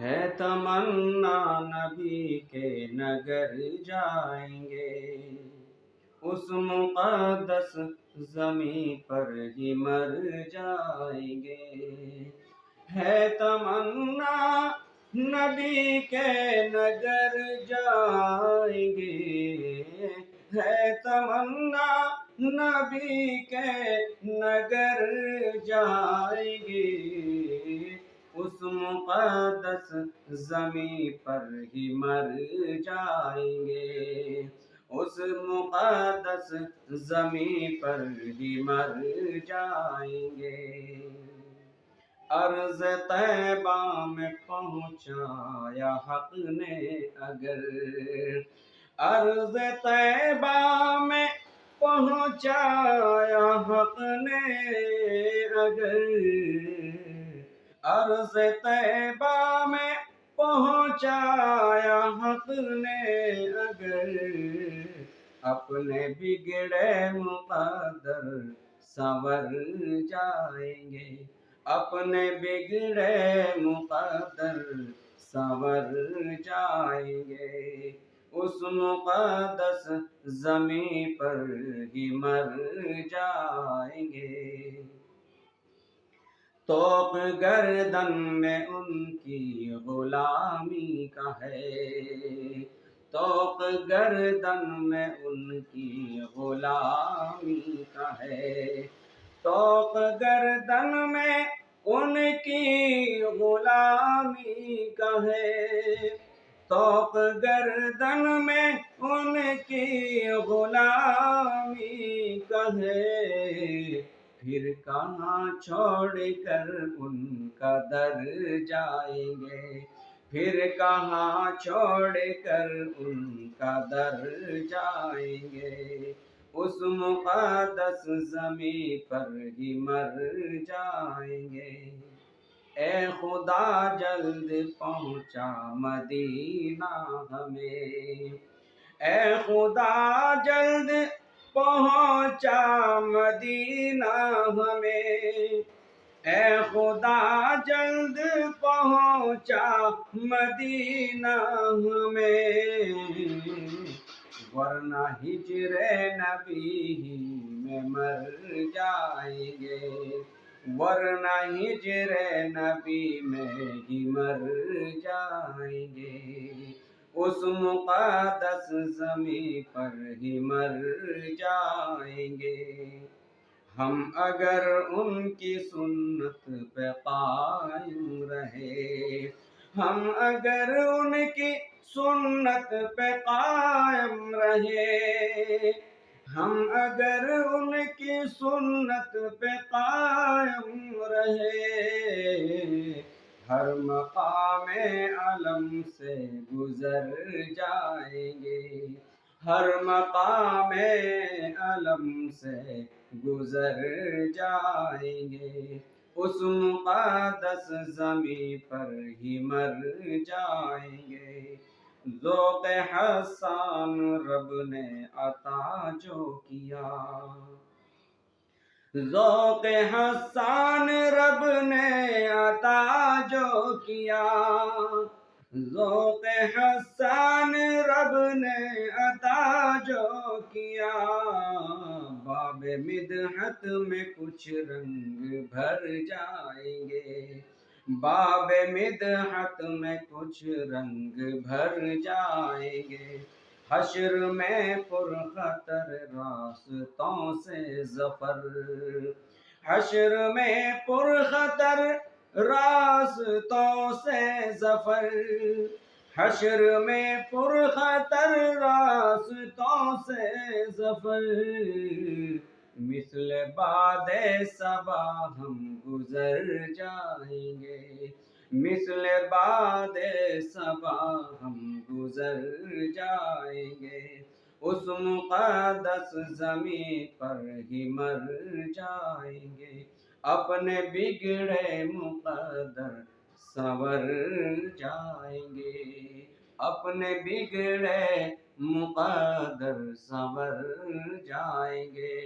ہے تمنا نبی کے نگر جائیں گے، اس مقدس زمیں پر ہی مر جائیں گے۔ ہے تمنا نبی کے نگر جائیں گے، ہے تمنا نبی کے نگر جائیں گے، اس مقدس زمیں پر ہی مر جائیں گے، اس مقدس زمیں پر ہی مر جائیں گے۔ عرض طیبہ میں پہنچایا حق نے اگر، عرض طیبہ میں پہنچایا حق نے اگر، عرض طیبہ میں پہنچایا حق نے اگر، اپنے بگڑے مقدر سنور جائیں گے، اپنے بگڑے مقدر سنور جائیں گے، اس مقدس زمیں پر ہی مر جائیں گے۔ طوق گردن میں ان کی غلامی کا ہے، طوق گردن میں ان کی غلامی کا ہے، طوق گردن میں ان کی غلامی کا ہے، طوق گردن میں ان کی غلامی کا ہے، پھر کہاں چھوڑ کر ان کا در جائیں گے، پھر کہاں چھوڑ کر ان کا در جائیں گے، اس مقدس زمیں پر ہی مر جائیں گے۔ اے خدا جلد پہنچا مدینہ ہمیں، اے خدا جلد پہنچا مدینہ ہمیں، اے خدا جلد پہنچا مدینہ ہمیں، ورنہ ہجر نبی ہی میں مر جائیں گے، ورنہ ہجر نبی میں ہی مر جائیں گے، اس مقدس زمیں پر ہی مر جائیں گے۔ ہم اگر ان کی سنت پہ قائم رہے، ہم اگر ان کی سنت پہ قائم رہے، ہم اگر ان کی سنت پہ قائم رہے، ہر مقام علم سے گزر جائیں گے، ہر مقام علم سے گزر جائیں گے، اس مقدس زمیں پر ہی مر جائیں گے۔ ذوق حسان رب نے عطا جو کیا، ذوق حسان رب نے عطا جو کیا، ذوق حسان رب نے عطا جو کیا، باب مدحت میں کچھ رنگ بھر جائیں گے، باب مدحت میں کچھ رنگ بھر جائیں گے، حشر میں پرخطر راستوں سے ظفر، حشر میں پرخطر راستوں سے ظفر، حشر میں پرخطر راستوں سے ظفر، مثل باد صبا ہم گزر جائیں گے، مثل باد صبا ہم گزر جائیں گے، اس مقدس زمیں پر ہی مر جائیں گے، اپنے بگڑے مقدر سنور جائیں گے، اپنے بگڑے مقدر سنور جائیں گے۔